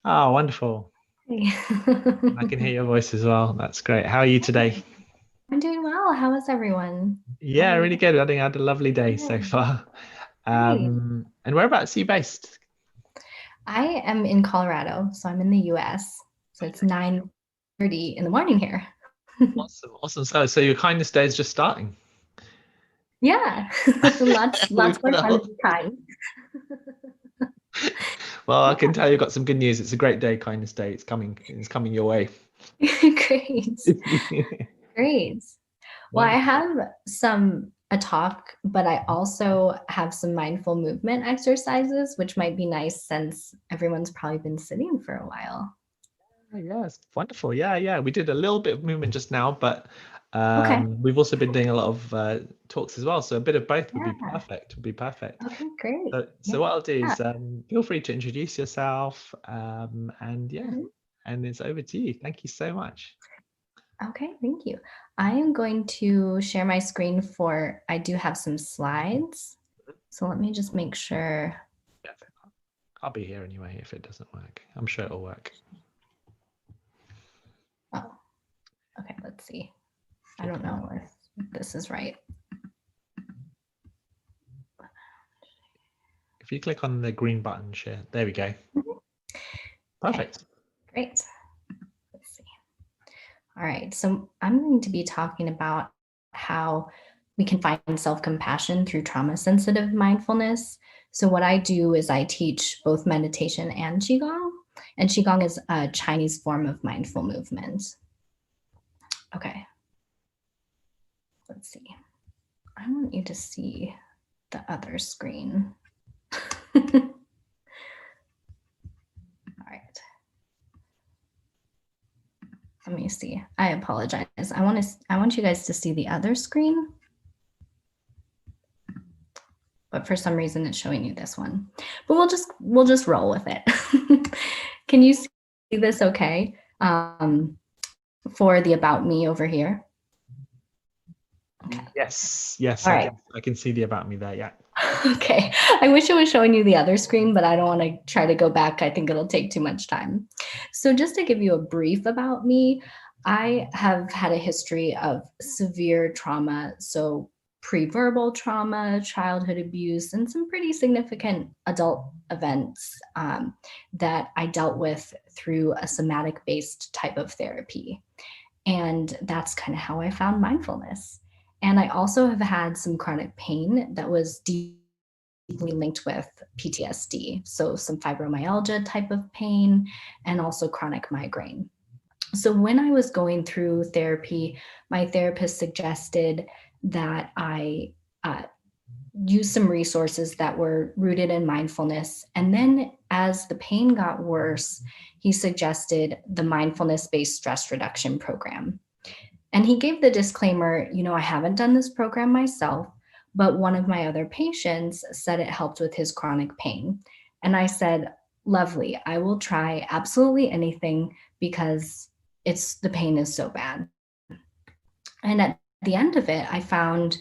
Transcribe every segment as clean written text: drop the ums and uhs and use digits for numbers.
Oh, wonderful. Hey. I can hear your voice as well. That's great. How are you today? I'm doing well. How is everyone? How Yeah, are really you? good. I think I had a lovely day so Good. far. Great. And whereabouts are you based? I am in Colorado, so I'm in the US. So it's 9:30 in the morning here. Awesome, awesome. So your kindness day is just starting. Yeah. Lots We lots more got fun up. to be kind. Well, I can Yeah. tell you've got some good news. It's a great day, kindness day. It's coming. It's coming your way. Great. Great. Well, I Wonderful. have a talk, but I also have some mindful movement exercises, which might be nice since everyone's probably been sitting for a while. Yeah, it's wonderful. Yeah, yeah. We did a little bit of movement just now, but Okay. we've also been doing a lot of talks as well. So a bit of both would be Yeah. perfect. Would be perfect. Okay, great. So Yeah. what I'll do is feel free to introduce yourself, and yeah, Mhm. and it's over to you. Thank you so much. Okay, thank you. I am going to share my screen I do have some slides. So let me just make sure. Yeah, I'll be here anyway if it doesn't work. I'm sure it'll work. Oh, okay, let's see. I Click don't on know if this is right. if you click on the green button, share. There we go. Mhm. Okay, Perfect. great. Let's see. All right, so I'm going to be talking about how we can find self-compassion through trauma-sensitive mindfulness. So what I do is I teach both meditation and Qigong, and Qigong is a Chinese form of mindful movement. Okay, let's see. I want you to see the other screen. All right, let me see. I apologize. I want you guys to see the other screen, but for some reason it's showing you this one. But we'll just roll with it. Can you see this okay? For the about me over here. Okay. Yes, yes, All right. I can see the about me there. Yeah. Okay. I wish it was showing you the other screen, but I don't want to try to go back. I think it'll take too much time. So, just to give you a brief about me, I have had a history of severe trauma. So, pre verbal trauma, childhood abuse, and some pretty significant adult events that I dealt with through a somatic based type of therapy. And that's kind of how I found mindfulness. And I also have had some chronic pain that was deeply linked with PTSD. So, some fibromyalgia type of pain and also chronic migraine. So, when I was going through therapy, my therapist suggested that I use some resources that were rooted in mindfulness. And then, as the pain got worse, he suggested the mindfulness based stress reduction program. And he gave the disclaimer, I haven't done this program myself, but one of my other patients said it helped with his chronic pain. And I said, lovely, I will try absolutely anything because the pain is so bad. And at the end of it, I found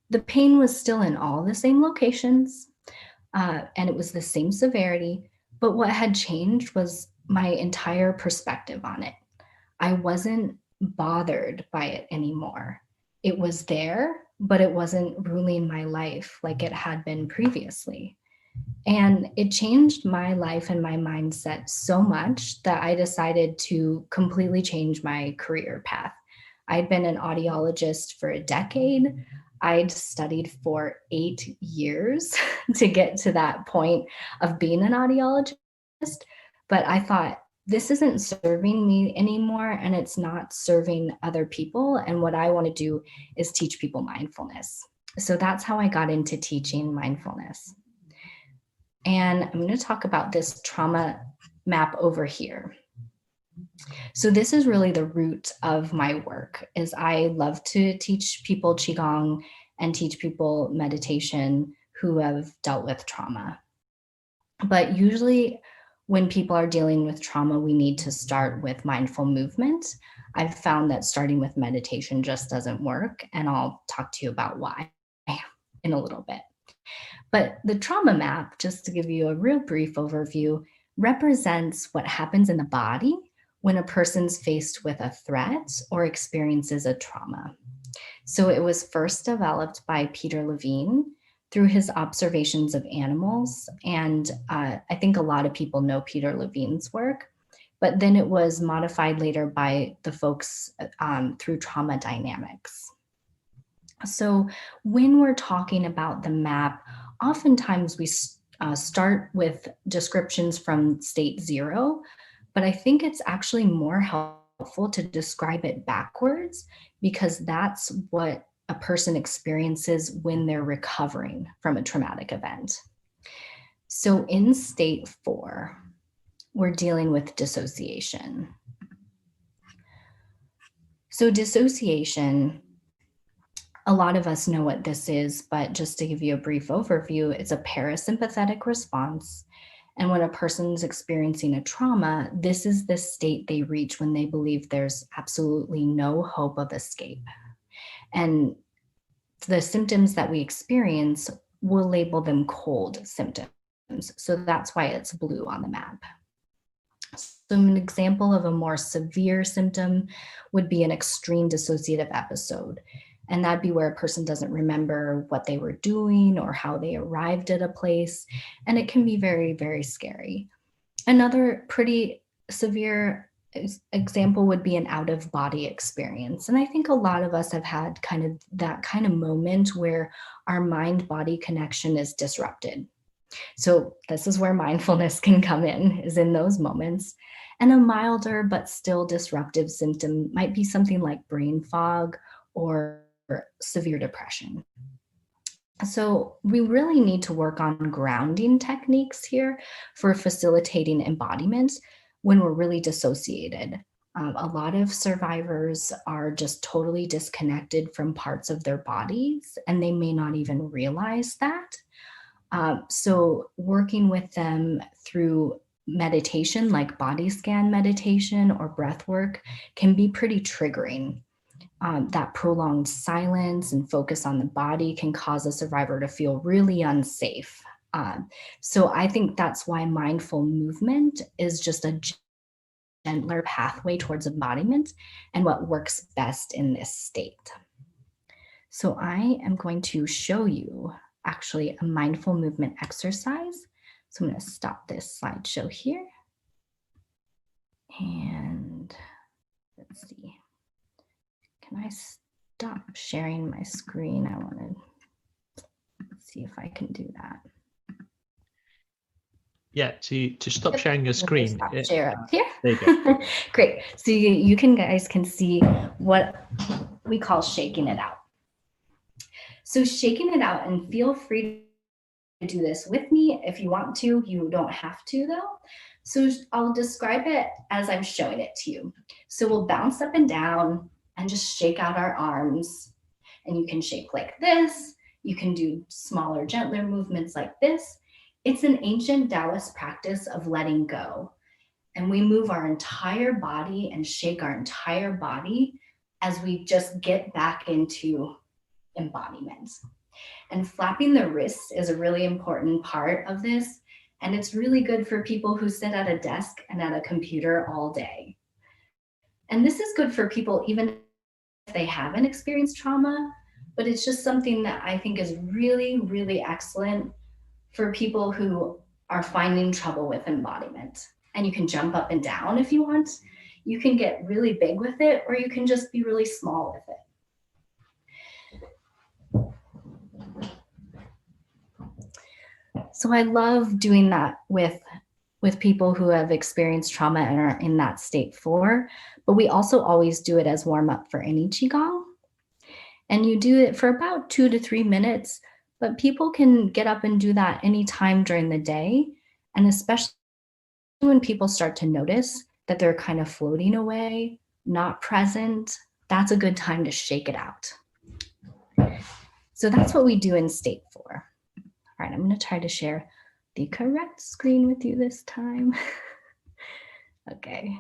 the pain was still in all the same locations, and it was the same severity. But what had changed was my entire perspective on it. I wasn't bothered by it anymore. It was there, but it wasn't ruling my life like it had been previously. And it changed my life and my mindset so much that I decided to completely change my career path. I'd been an audiologist for a decade. I'd studied for 8 years to get to that point of being an audiologist. But I thought, this isn't serving me anymore, and it's not serving other people. And what I want to do is teach people mindfulness. So that's how I got into teaching mindfulness. And I'm going to talk about this trauma map over here. So this is really the root of my work is I love to teach people qigong and teach people meditation who have dealt with trauma. But usually when people are dealing with trauma, we need to start with mindful movement. I've found that starting with meditation just doesn't work, and I'll talk to you about why in a little bit. But the trauma map, just to give you a real brief overview, represents what happens in the body when a person's faced with a threat or experiences a trauma. So it was first developed by Peter Levine through his observations of animals. And I think a lot of people know Peter Levine's work, but then it was modified later by the folks through trauma dynamics. So when we're talking about the map, oftentimes we start with descriptions from state 0, but I think it's actually more helpful to describe it backwards, because that's what a person experiences when they're recovering from a traumatic event. So in state 4, we're dealing with dissociation. So dissociation, a lot of us know what this is, but just to give you a brief overview, it's a parasympathetic response. And when a person's experiencing a trauma, this is the state they reach when they believe there's absolutely no hope of escape. And the symptoms that we experience, we'll label them cold symptoms. So that's why it's blue on the map. So an example of a more severe symptom would be an extreme dissociative episode. And that'd be where a person doesn't remember what they were doing or how they arrived at a place. And it can be very, very scary. Another pretty severe example would be an out-of-body experience. And I think a lot of us have had that kind of moment where our mind-body connection is disrupted. So this is where mindfulness can come in, is in those moments. And a milder but still disruptive symptom might be something like brain fog or severe depression. So we really need to work on grounding techniques here for facilitating embodiment when we're really dissociated. A lot of survivors are just totally disconnected from parts of their bodies, and they may not even realize that. So working with them through meditation, like body scan meditation or breath work, can be pretty triggering. That prolonged silence and focus on the body can cause a survivor to feel really unsafe. So I think that's why mindful movement is just a gentler pathway towards embodiment and what works best in this state. So I am going to show you actually a mindful movement exercise. So I'm going to stop this slideshow here. And let's see. Can I stop sharing my screen? I want to see if I can do that. Yeah, to stop sharing your screen. Share up here. There you go. Great. So you guys can see what we call shaking it out. So shaking it out, and feel free to do this with me if you want to. You don't have to though. So I'll describe it as I'm showing it to you. So we'll bounce up and down and just shake out our arms. And you can shake like this. You can do smaller, gentler movements like this. It's an ancient Taoist practice of letting go. And we move our entire body and shake our entire body as we just get back into embodiment. And flapping the wrists is a really important part of this. And it's really good for people who sit at a desk and at a computer all day. And this is good for people even if they haven't experienced trauma, but it's just something that I think is really, really excellent for people who are finding trouble with embodiment. And you can jump up and down if you want. You can get really big with it, or you can just be really small with it. So I love doing that with people who have experienced trauma and are in that state 4, but we also always do it as warm up for any Qigong. And you do it for about 2 to 3 minutes, but people can get up and do that anytime during the day. And especially when people start to notice that they're kind of floating away, not present, that's a good time to shake it out. So that's what we do in state 4. All right, I'm going to try to share the correct screen with you this time. Okay.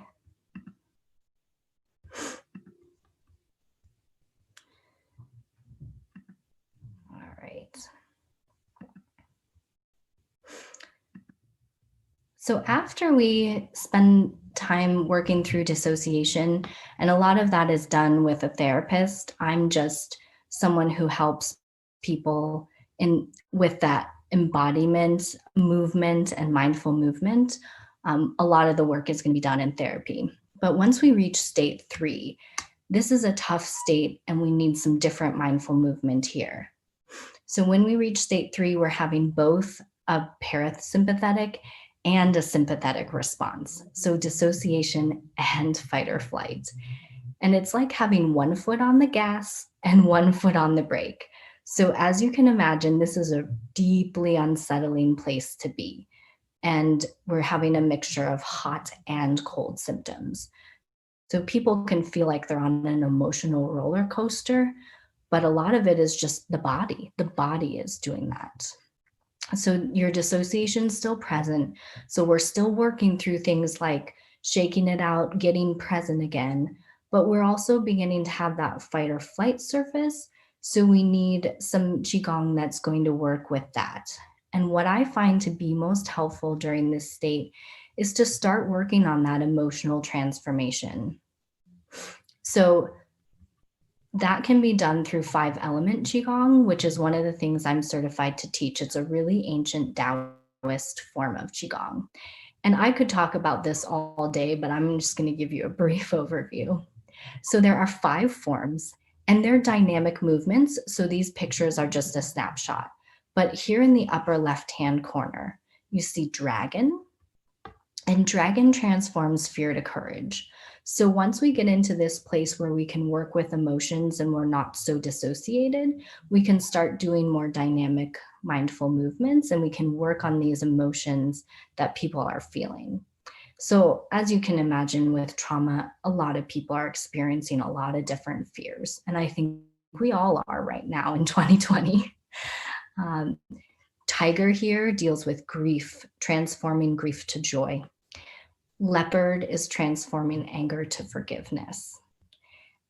All right. So after we spend time working through dissociation, and a lot of that is done with a therapist, I'm just someone who helps people in with that embodiment, movement, and mindful movement. A lot of the work is going to be done in therapy. But once we reach state 3, this is a tough state, and we need some different mindful movement here. So when we reach state 3, we're having both a parasympathetic and a sympathetic response. So dissociation and fight or flight. And it's like having one foot on the gas and one foot on the brake. So as you can imagine, this is a deeply unsettling place to be. And we're having a mixture of hot and cold symptoms. So people can feel like they're on an emotional roller coaster, but a lot of it is just the body. The body is doing that. So your dissociation is still present. So we're still working through things like shaking it out, getting present again, but we're also beginning to have that fight or flight surface. So we need some Qigong that's going to work with that. And what I find to be most helpful during this state is to start working on that emotional transformation. So that can be done through 5-element Qigong, which is one of the things I'm certified to teach. It's a really ancient Taoist form of Qigong. And I could talk about this all day, but I'm just going to give you a brief overview. So there are 5 forms, and they're dynamic movements. So these pictures are just a snapshot. But here in the upper left-hand corner, you see dragon, and dragon transforms fear to courage. So once we get into this place where we can work with emotions and we're not so dissociated, we can start doing more dynamic mindful movements, and we can work on these emotions that people are feeling. So as you can imagine, with trauma, a lot of people are experiencing a lot of different fears. And I think we all are right now in 2020. Tiger here deals with grief, transforming grief to joy. Leopard is transforming anger to forgiveness.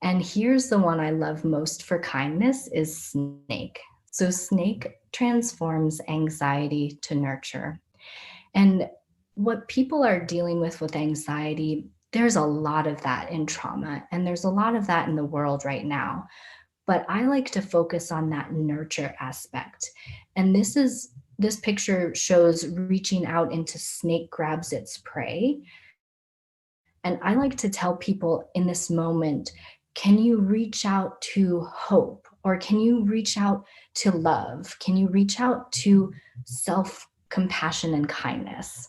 And here's the one I love most for kindness is snake. So snake transforms anxiety to nurture. And what people are dealing with anxiety, there's a lot of that in trauma, and there's a lot of that in the world right now. But I like to focus on that nurture aspect. And this picture shows reaching out into snake grabs its prey. And I like to tell people in this moment, can you reach out to hope? Or can you reach out to love? Can you reach out to self-compassion and kindness?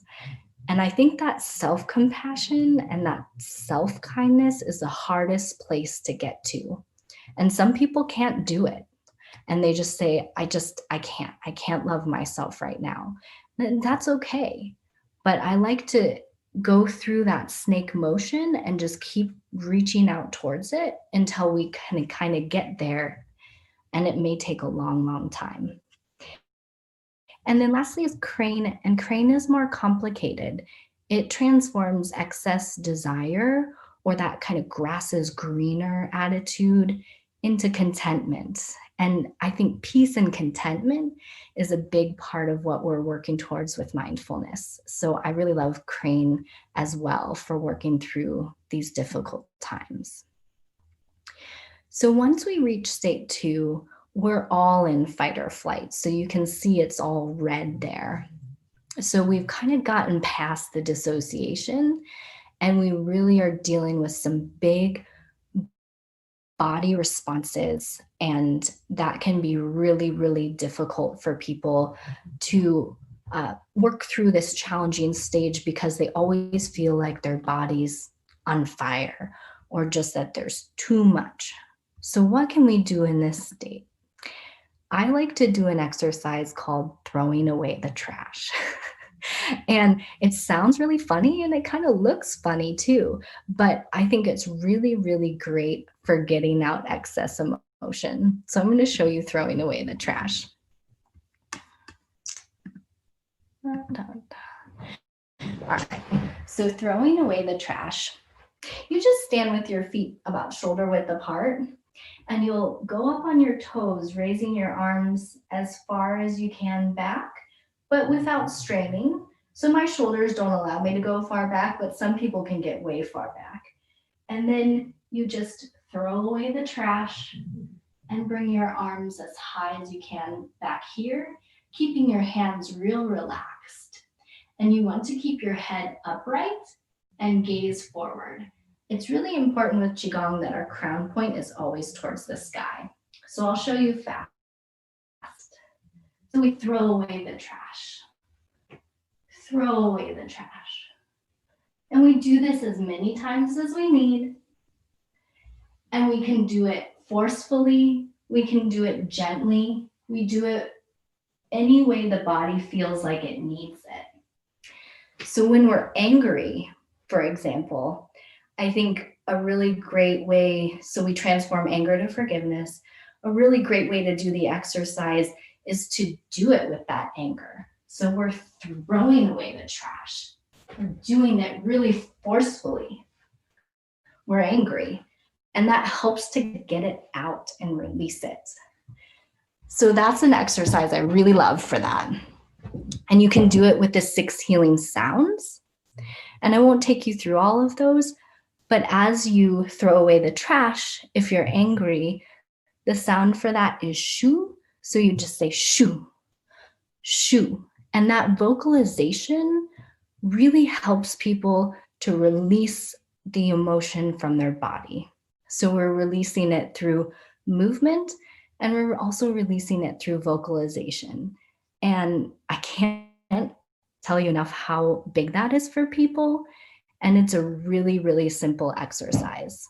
And I think that self-compassion and that self-kindness is the hardest place to get to. And some people can't do it. And they just say, I can't love myself right now. And that's okay. But I like to go through that snake motion and just keep reaching out towards it until we can kind of get there. And it may take a long, long time. And then lastly is crane, and crane is more complicated. It transforms excess desire or that kind of grass is greener attitude into contentment. And I think peace and contentment is a big part of what we're working towards with mindfulness. So I really love crane as well for working through these difficult times. So once we reach state 2, we're all in fight or flight. So you can see it's all red there. So we've kind of gotten past the dissociation, and we really are dealing with some big body responses. And that can be really, really difficult for people to work through this challenging stage, because they always feel like their body's on fire or just that there's too much. So what can we do in this state? I like to do an exercise called throwing away the trash. And it sounds really funny, and it kind of looks funny too, but I think it's really, really great for getting out excess emotion. So I'm going to show you throwing away the trash. All right, so throwing away the trash, you just stand with your feet about shoulder width apart, and you'll go up on your toes, raising your arms as far as you can back, but without straining. So my shoulders don't allow me to go far back, but some people can get way far back. And then you just throw away the trash and bring your arms as high as you can back here, keeping your hands real relaxed. And you want to keep your head upright and gaze forward. It's really important with Qigong that our crown point is always towards the sky. So I'll show you fast. So we throw away the trash. Throw away the trash. And we do this as many times as we need. And we can do it forcefully. We can do it gently. We do it any way the body feels like it needs it. So when we're angry, for example, I think a really great way, so we transform anger to forgiveness, a really great way to do the exercise is to do it with that anger. So we're throwing away the trash. We're doing it really forcefully. We're angry. And that helps to get it out and release it. So that's an exercise I really love for that. And you can do it with the 6 healing sounds. And I won't take you through all of those, but as you throw away the trash, if you're angry, the sound for that is shoo. So you just say shoo, shoo. And that vocalization really helps people to release the emotion from their body. So we're releasing it through movement, and we're also releasing it through vocalization. And I can't tell you enough how big that is for people. And it's a really, really simple exercise.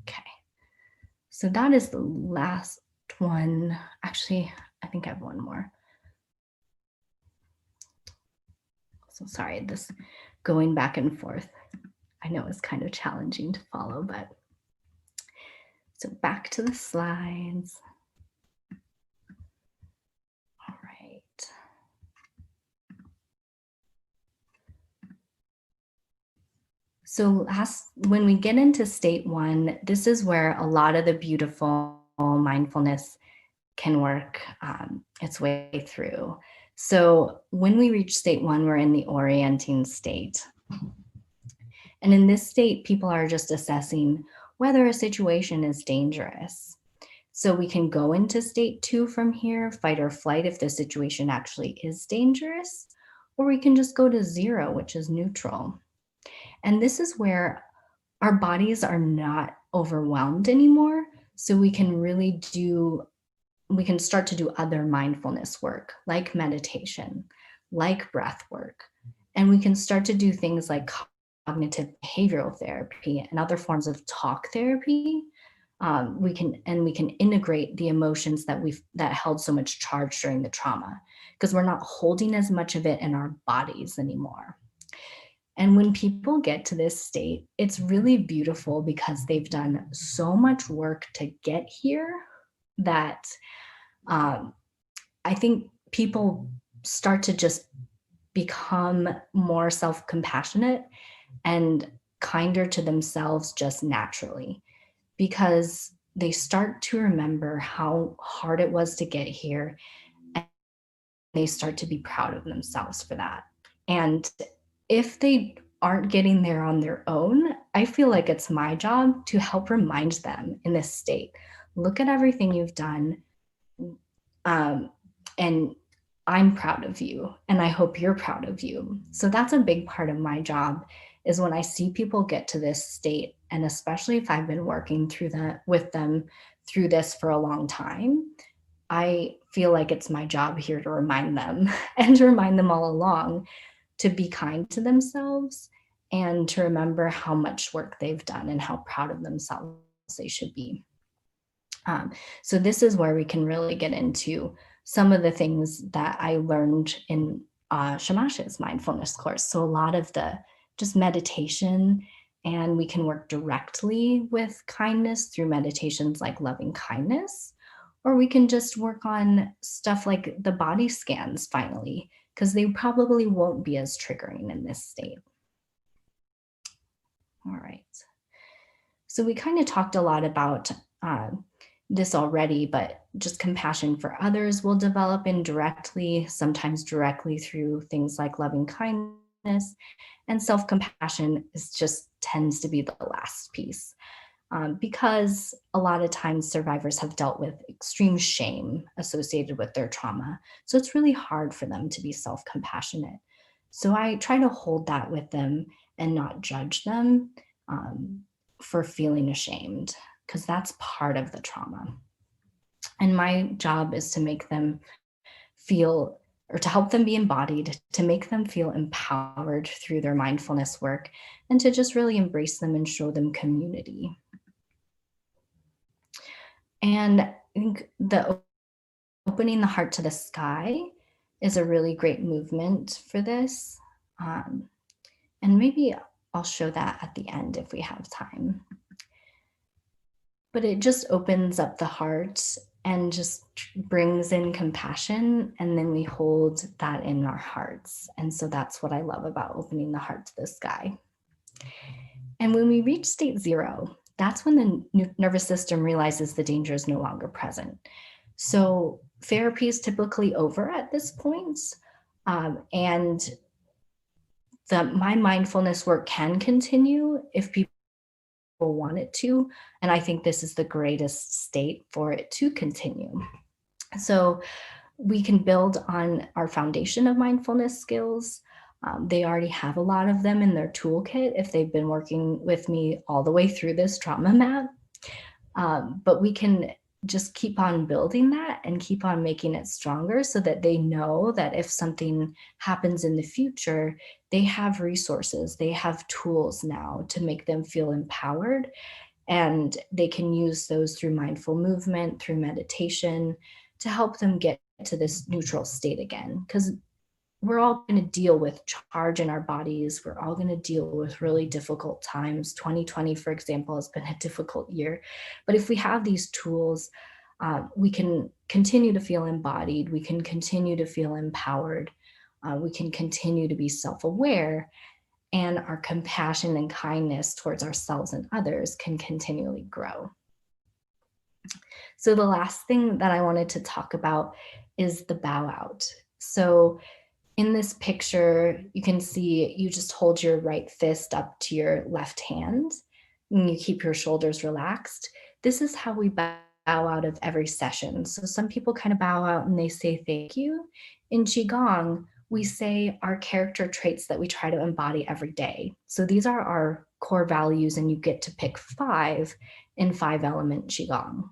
Okay. So that is the last one. Actually, I think I have one more. So sorry, this going back and forth, I know it's kind of challenging to follow, but so back to the slides. All right. So when we get into state 1, this is where a lot of the beautiful mindfulness can work its way through. So when we reach state 1, we're in the orienting state. And in this state, people are just assessing whether a situation is dangerous. So we can go into state 2 from here, fight or flight if the situation actually is dangerous, or we can just go to 0, which is neutral. And this is where our bodies are not overwhelmed anymore. So we can start to do other mindfulness work, like meditation, like breath work. And we can start to do things like cognitive behavioral therapy and other forms of talk therapy. We can integrate the emotions that held so much charge during the trauma, because we're not holding as much of it in our bodies anymore. And when people get to this state, it's really beautiful because they've done so much work to get here that I think people start to just become more self-compassionate and kinder to themselves just naturally, because they start to remember how hard it was to get here, and they start to be proud of themselves for that. And if they aren't getting there on their own, I feel like it's my job to help remind them in this state. Look at everything you've done, and I'm proud of you, and I hope you're proud of you. So that's a big part of my job, is when I see people get to this state, and especially if I've been working with them through this for a long time, I feel like it's my job here to remind them and to remind them all along to be kind to themselves and to remember how much work they've done and how proud of themselves they should be. So this is where we can really get into some of the things that I learned in Shamash's mindfulness course. So a lot of the just meditation, and we can work directly with kindness through meditations like loving kindness, or we can just work on stuff like the body scans finally, because they probably won't be as triggering in this state. All right. So we kind of talked a lot about this already, but just compassion for others will develop indirectly, sometimes directly through things like loving kindness. And self-compassion is just tends to be the last piece. Because a lot of times survivors have dealt with extreme shame associated with their trauma. So it's really hard for them to be self-compassionate. So I try to hold that with them and not judge them for feeling ashamed, because that's part of the trauma. And my job is to make them feel, or to help them be embodied, to make them feel empowered through their mindfulness work, and to just really embrace them and show them community. And I think the opening the heart to the sky is a really great movement for this. And maybe I'll show that at the end if we have time. But it just opens up the heart and just brings in compassion, and then we hold that in our hearts. And so that's what I love about opening the heart to the sky. And when we reach state 0, that's when the nervous system realizes the danger is no longer present. So therapy is typically over at this point, and my mindfulness work can continue if people want it to. And I think this is the greatest state for it to continue. So we can build on our foundation of mindfulness skills. They already have a lot of them in their toolkit if they've been working with me all the way through this trauma map. But we can just keep on building that and keep on making it stronger, so that they know that if something happens in the future, they have resources, they have tools now to make them feel empowered, and they can use those through mindful movement, through meditation, to help them get to this neutral state again. Because we're all going to deal with charge in our bodies. We're all going to deal with really difficult times. 2020, for example, has been a difficult year. But if we have these tools, we can continue to feel embodied. We can continue to feel empowered. We can continue to be self-aware. And our compassion and kindness towards ourselves and others can continually grow. So the last thing that I wanted to talk about is the bow out. So in this picture, you can see you just hold your right fist up to your left hand, and you keep your shoulders relaxed. This is how we bow out of every session. So some people kind of bow out and they say thank you. In Qigong, we say our character traits that we try to embody every day. So these are our core values, and you get to pick 5 in 5-element Qigong.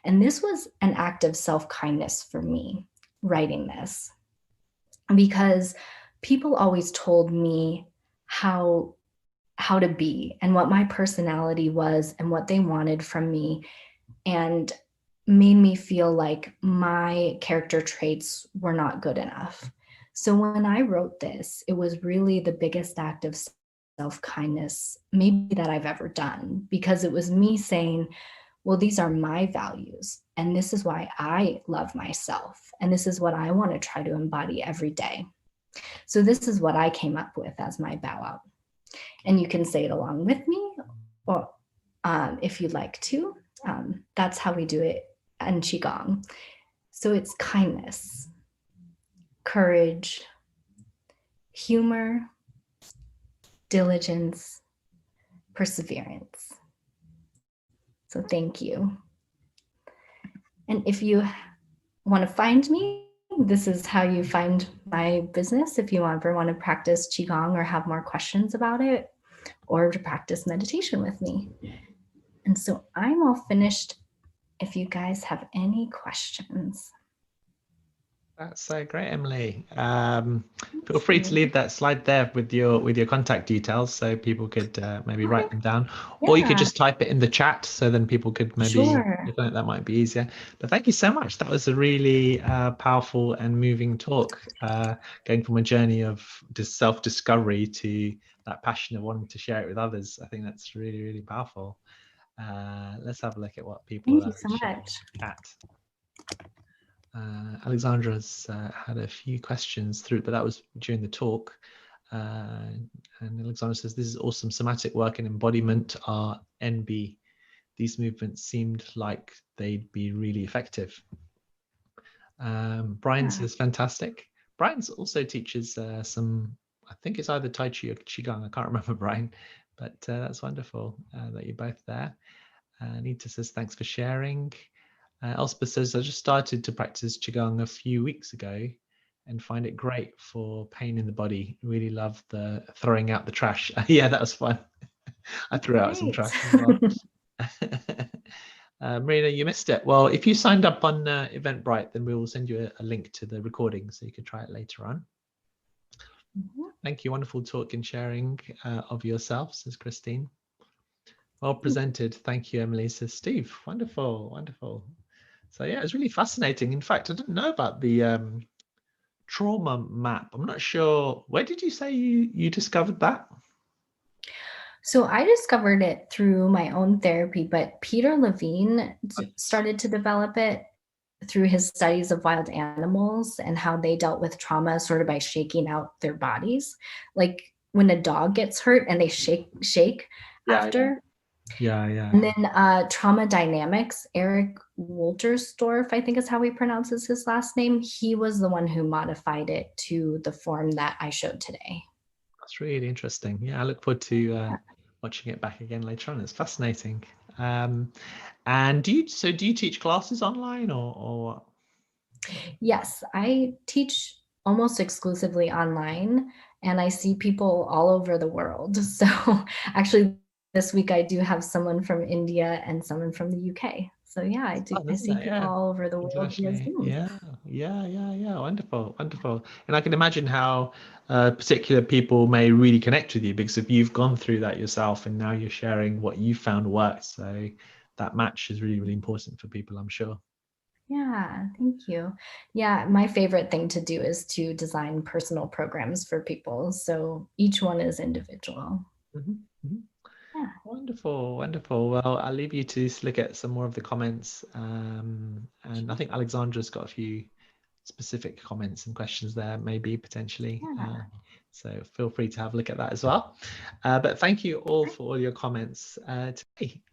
And this was an act of self-kindness for me, writing this, because people always told me how to be and what my personality was and what they wanted from me, and made me feel like my character traits were not good enough. So when I wrote this, it was really the biggest act of self-kindness maybe that I've ever done, because it was me saying, well, these are my values, and this is why I love myself, and this is what I want to try to embody every day. So this is what I came up with as my bow out. And you can say it along with me, or if you'd like to. That's how we do it in Qigong. So it's kindness, courage, humor, diligence, perseverance. So thank you. And if you want to find me, this is how you find my business if you ever want to practice Qigong or have more questions about it, or to practice meditation with me. And so I'm all finished if you guys have any questions. That's so great, Emily. Feel free to leave that slide there with your contact details, so people could maybe write them down, or you could just type it in the chat, so then people could maybe look on it. That might be easier. But thank you so much. That was a really powerful and moving talk, going from a journey of self-discovery to that passion of wanting to share it with others. I think that's really, really powerful. Let's have a look at what people are sharing in the chat. Alexandra's had a few questions through, but that was during the talk. And Alexandra says, this is awesome. Somatic work and embodiment are NB these movements seemed like they'd be really effective. Brian says, fantastic. Brian also teaches some, I think it's either Tai Chi or Qigong. I can't remember, Brian, but that's wonderful that you're both there. Nita says, thanks for sharing. Elspeth says, I just started to practice Qigong a few weeks ago and find it great for pain in the body. Really love the throwing out the trash. Yeah, that was fun. I threw out some trash as well. Marina, you missed it. Well, if you signed up on Eventbrite, then we will send you a link to the recording so you can try it later on. Thank you. Wonderful talk and sharing of yourself, says Christine. Well presented. Thank you, Emily, says Steve. Wonderful, wonderful. So yeah, it's really fascinating. In fact, I didn't know about the trauma map. I'm not sure. Where did you say you discovered that? So I discovered it through my own therapy, but Peter Levine started to develop it through his studies of wild animals and how they dealt with trauma sort of by shaking out their bodies. Like when a dog gets hurt and they shake after. Yeah. And then trauma dynamics, Eric Wolterstorff, I think is how he pronounces his last name. He was the one who modified it to the form that I showed today. That's really interesting. Yeah, I look forward to watching it back again later on. It's fascinating. And do you teach classes online or? Yes, I teach almost exclusively online, and I see people all over the world. So actually this week I do have someone from India and someone from the UK. So yeah, I see people all over the world via Zoom. Yeah. Wonderful. And I can imagine how particular people may really connect with you, because if you've gone through that yourself and now you're sharing what you found works, so that match is really, really important for people, I'm sure. Yeah, thank you. Yeah, my favorite thing to do is to design personal programs for people. So each one is individual. Yeah. Wonderful. Well, I'll leave you to look at some more of the comments. And I think Alexandra's got a few specific comments and questions there, maybe potentially. So feel free to have a look at that as well. But thank you all for all your comments today.